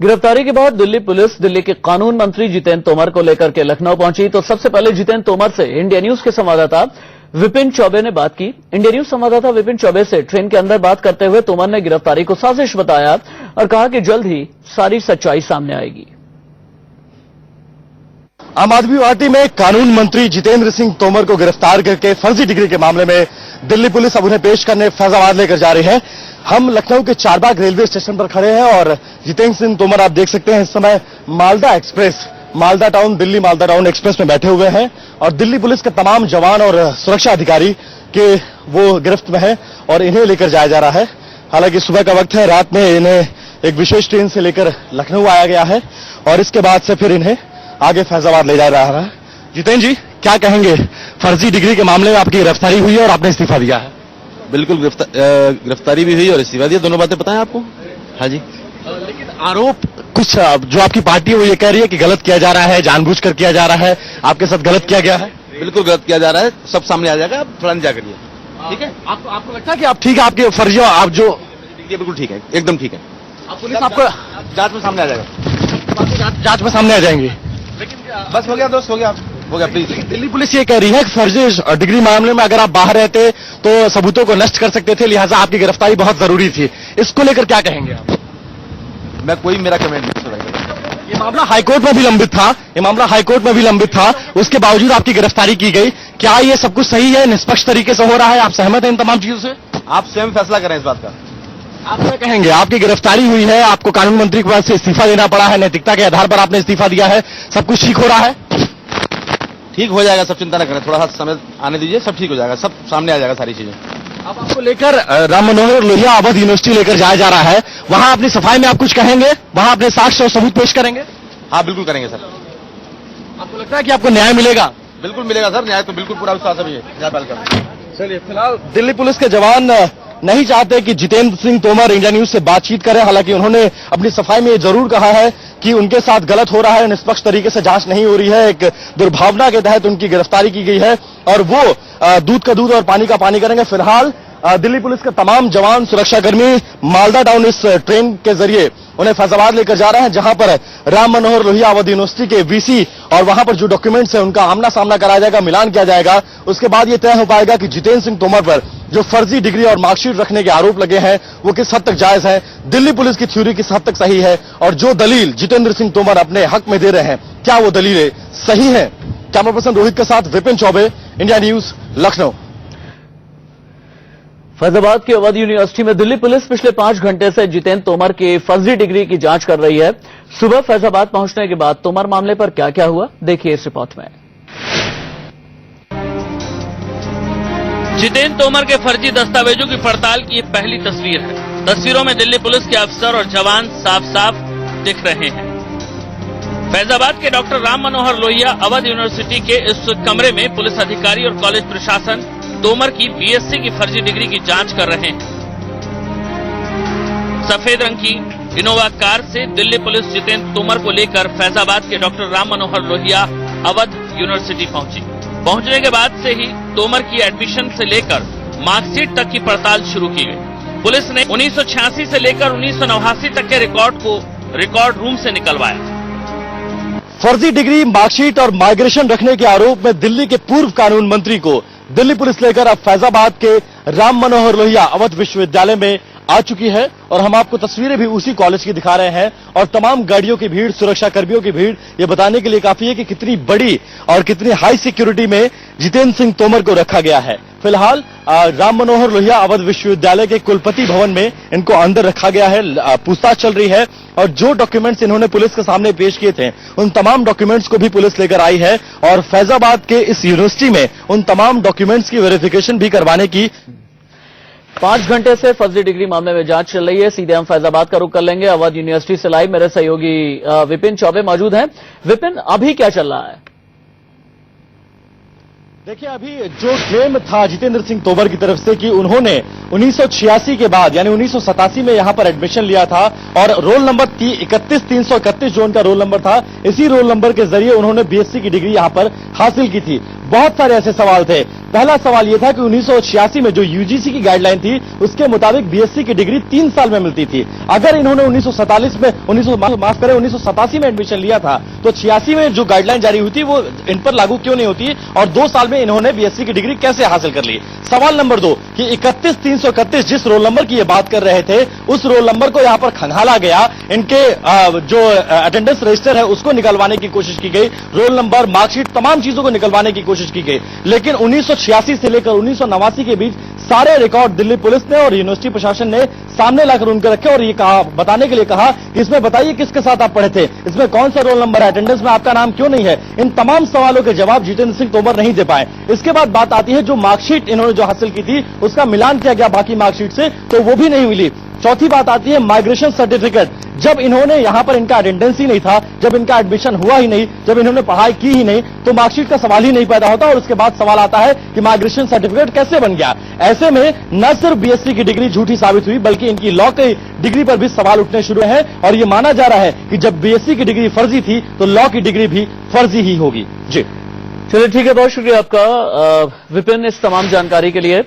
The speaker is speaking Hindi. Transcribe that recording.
गिरफ्तारी के बाद दिल्ली पुलिस दिल्ली के कानून मंत्री जितेंद्र तोमर को लेकर के लखनऊ पहुंची। तो सबसे पहले जितेंद्र तोमर से इंडिया न्यूज के संवाददाता विपिन चौबे ने बात की। इंडिया न्यूज संवाददाता विपिन चौबे से ट्रेन के अंदर बात करते हुए तोमर ने गिरफ्तारी को साजिश बताया और कहा कि जल्द ही सारी सच्चाई सामने आएगी। आम आदमी पार्टी में कानून मंत्री जितेंद्र सिंह तोमर को गिरफ्तार करके फर्जी डिग्री के मामले में दिल्ली पुलिस अब उन्हें पेश करने फैजाबाद लेकर जा रही है। हम लखनऊ के चारबाग रेलवे स्टेशन पर खड़े हैं और जितेंद्र सिंह तोमर आप देख सकते हैं इस समय Malda express, Malda town Delhi Malda town express में बैठे हुए हैं और दिल्ली पुलिस के तमाम जवान और सुरक्षा अधिकारी के वो गिरफ्त में है और इन्हें लेकर जाया जा रहा है। हालांकि सुबह का वक्त है, रात में इन्हें एक विशेष ट्रेन से लेकर लखनऊ आया गया है और इसके बाद से फिर इन्हें आगे फैजाबाद ले जा रहा है। जितेंद्र जी, क्या कहेंगे? फर्जी डिग्री के मामले में आपकी गिरफ्तारी हुई है और आपने इस्तीफा दिया है। बिल्कुल, गिरफ्तारी भी हुई और इस्तीफा दिया, दोनों बातें पता है आपको? हाँ जी। लेकिन आरोप कुछ जो आपकी पार्टी है वो ये कह रही है कि गलत किया जा रहा है, जानबूझकर किया जा रहा है, आपके साथ गलत किया गया है। बिल्कुल गलत किया जा रहा है, सब सामने आ जाएगा, आप थोड़ा इंतजार करिए। ठीक है? आपको लगता है कि आप ठीक है, आपके फर्जी आप जो बिल्कुल ठीक है, एकदम ठीक है। पुलिस आपको जांच में सामने आ जाएगा, जांच में सामने आ जाएंगे। बस हो गया दोस्त, हो गया प्लीज। दिल्ली पुलिस ये कह रही है कि फर्जी डिग्री मामले में अगर आप बाहर रहते तो सबूतों को नष्ट कर सकते थे, लिहाजा आपकी गिरफ्तारी बहुत जरूरी थी। इसको लेकर क्या कहेंगे आप? मेरा कमेंट नहीं। ये मामला हाईकोर्ट में भी लंबित था, उसके बावजूद आपकी गिरफ्तारी की गई। क्या ये सब कुछ सही है, निष्पक्ष तरीके से हो रहा है? आप सहमत हैं इन तमाम चीजों से? आप स्वयं फैसला करें इस बात का। आप क्या कहेंगे? आपकी गिरफ्तारी हुई है, आपको कानून मंत्री के पास से इस्तीफा देना पड़ा है, नैतिकता के आधार पर आपने इस्तीफा दिया है, सब कुछ ठीक हो रहा है? ठीक हो जाएगा, सब चिंता न करें, थोड़ा सा समय आने दीजिए, सब ठीक हो जाएगा, सब सामने आ जाएगा सारी चीजें। अब आपको लेकर राम मनोहर लोहिया अवध यूनिवर्सिटी लेकर जाया जा रहा है, वहां अपनी सफाई में आप कुछ कहेंगे? वहां अपने साक्ष्य और सबूत पेश करेंगे? हाँ बिल्कुल करेंगे सर। आपको लगता है कि आपको न्याय मिलेगा? बिल्कुल मिलेगा सर, न्याय तो बिल्कुल पूरा विश्वास है। चलिए, फिलहाल दिल्ली पुलिस के जवान नहीं चाहते कि जितेंद्र सिंह तोमर इंडिया न्यूज से बातचीत करें। हालांकि उन्होंने अपनी सफाई में ये जरूर कहा है कि उनके साथ गलत हो रहा है, निष्पक्ष तरीके से जांच नहीं हो रही है, एक दुर्भावना के तहत उनकी गिरफ्तारी की गई है और वो दूध का दूध और पानी का पानी करेंगे। फिलहाल दिल्ली पुलिस के तमाम जवान, सुरक्षाकर्मी मालदा टाउन इस ट्रेन के जरिए उन्हें फैजाबाद लेकर जा रहे हैं, जहां पर राम मनोहर लोहिया अवध यूनिवर्सिटी के वीसी और वहां पर जो डॉक्यूमेंट्स है उनका आमना सामना कराया जाएगा, मिलान किया जाएगा। उसके बाद ये तय हो पाएगा कि जितेंद्र सिंह तोमर पर जो फर्जी डिग्री और मार्कशीट रखने के आरोप लगे हैं वो किस हद तक जायज है, दिल्ली पुलिस की थ्योरी किस हद तक सही है और जो दलील जितेंद्र सिंह तोमर अपने हक में दे रहे हैं क्या वो दलीलें सही है। कैमरा पर्सन रोहित के साथ विपिन चौबे, इंडिया न्यूज, लखनऊ। फैजाबाद की अवध यूनिवर्सिटी में दिल्ली पुलिस पिछले 5 घंटे से जितेंद्र तोमर की फर्जी डिग्री की जांच कर रही है। सुबह फैजाबाद पहुंचने के बाद तोमर मामले पर क्या क्या हुआ, देखिए इस रिपोर्ट में। जितेंद्र तोमर के फर्जी दस्तावेजों की पड़ताल की ये पहली तस्वीर है। तस्वीरों में दिल्ली पुलिस के अफसर और जवान साफ साफ दिख रहे हैं। फैजाबाद के डॉक्टर राम मनोहर लोहिया अवध यूनिवर्सिटी के इस कमरे में पुलिस अधिकारी और कॉलेज प्रशासन तोमर की बीएससी की फर्जी डिग्री की जांच कर रहे हैं। सफेद रंग की इनोवा कार से दिल्ली पुलिस जितेंद्र तोमर को लेकर फैजाबाद के डॉक्टर राम मनोहर लोहिया अवध यूनिवर्सिटी पहुंची। पहुंचने के बाद से ही तोमर की एडमिशन से लेकर मार्कशीट तक की पड़ताल शुरू की गई। पुलिस ने 1986 से लेकर 1989 तक के रिकॉर्ड को रिकॉर्ड रूम से निकलवाया। फर्जी डिग्री, मार्कशीट और माइग्रेशन रखने के आरोप में दिल्ली के पूर्व कानून मंत्री को दिल्ली पुलिस लेकर अब फैजाबाद के राम मनोहर लोहिया अवध विश्वविद्यालय में आ चुकी है और हम आपको तस्वीरें भी उसी कॉलेज की दिखा रहे हैं और तमाम गाड़ियों की भीड़, सुरक्षा कर्मियों की भीड़ ये बताने के लिए काफी है कि कितनी बड़ी और कितनी हाई सिक्योरिटी में जितेंद्र सिंह तोमर को रखा गया है। फिलहाल राम मनोहर लोहिया अवध विश्वविद्यालय के कुलपति भवन में इनको अंदर रखा गया है, पूछताछ चल रही है और जो डॉक्यूमेंट्स इन्होंने पुलिस के सामने पेश किए थे उन तमाम डॉक्यूमेंट्स को भी पुलिस लेकर आई है और फैजाबाद के इस यूनिवर्सिटी में उन तमाम डॉक्यूमेंट्स की वेरिफिकेशन भी करवाने की 5 घंटे से फर्जी डिग्री मामले में जांच चल रही है। सीधे हम फैजाबाद का रुख कर लेंगे। अवध यूनिवर्सिटी से लाइव मेरे सहयोगी विपिन चौबे मौजूद हैं। विपिन, अभी क्या चल रहा है? देखिए, अभी जो क्लेम था जितेंद्र सिंह तोमर की तरफ से कि उन्होंने 1986 के बाद यानी 1987 में यहां पर एडमिशन लिया था और रोल नंबर 31331 जो उनका रोल नंबर था, इसी रोल नंबर के जरिए उन्होंने बीएससी की डिग्री यहां पर हासिल की थी। बहुत सारे ऐसे सवाल थे, पहला सवाल यह था कि 1986 में जो यूजीसी की गाइडलाइन थी उसके मुताबिक बीएससी की डिग्री 3 साल में मिलती थी। अगर इन्होंने 1987 में एडमिशन लिया था तो 86 में जो गाइडलाइन जारी हुई थी वो इन पर लागू क्यों नहीं होती और 2 साल में इन्होंने बीएससी की डिग्री कैसे हासिल कर ली। सवाल नंबर 2 कि 31331 जिस रोल नंबर की ये बात कर रहे थे उस रोल नंबर को यहां पर खंगाला गया, इनके जो अटेंडेंस रजिस्टर है उसको निकलवाने की कोशिश की गई, रोल नंबर, मार्कशीट, तमाम चीजों को निकलवाने की कोशिश की गई। लेकिन 1986 से लेकर 1989 के बीच सारे रिकॉर्ड दिल्ली पुलिस ने और यूनिवर्सिटी प्रशासन ने सामने लाकर उनके रखे और ये कहा, बताने के लिए कहा कि इसमें बताइए किसके साथ आप पढ़े थे, इसमें कौन सा रोल नंबर है, अटेंडेंस में आपका नाम क्यों नहीं है। इन तमाम सवालों के जवाब जितेंद्र सिंह तोमर नहीं दे पाए। इसके बाद बात आती है जो मार्कशीट इन्होंने जो हासिल की थी उसका मिलान किया गया बाकी मार्कशीट से, तो वो भी नहीं मिली। चौथी बात आती है माइग्रेशन सर्टिफिकेट। जब इन्होंने यहां पर इनका अटेंडेंस ही नहीं था, जब इनका एडमिशन हुआ ही नहीं, जब इन्होंने पढ़ाई की ही नहीं, तो मार्कशीट का सवाल ही नहीं पैदा होता और उसके बाद सवाल आता है कि माइग्रेशन सर्टिफिकेट कैसे बन गया। ऐसे में न सिर्फ बीएससी की डिग्री झूठी साबित हुई बल्कि इनकी लॉ की डिग्री पर भी सवाल उठने शुरू हैं और यह माना जा रहा है कि जब बीएससी की डिग्री फर्जी थी तो लॉ की डिग्री भी फर्जी ही होगी। जी चलिए ठीक है, बहुत शुक्रिया आपका विपिन इस तमाम जानकारी के लिए।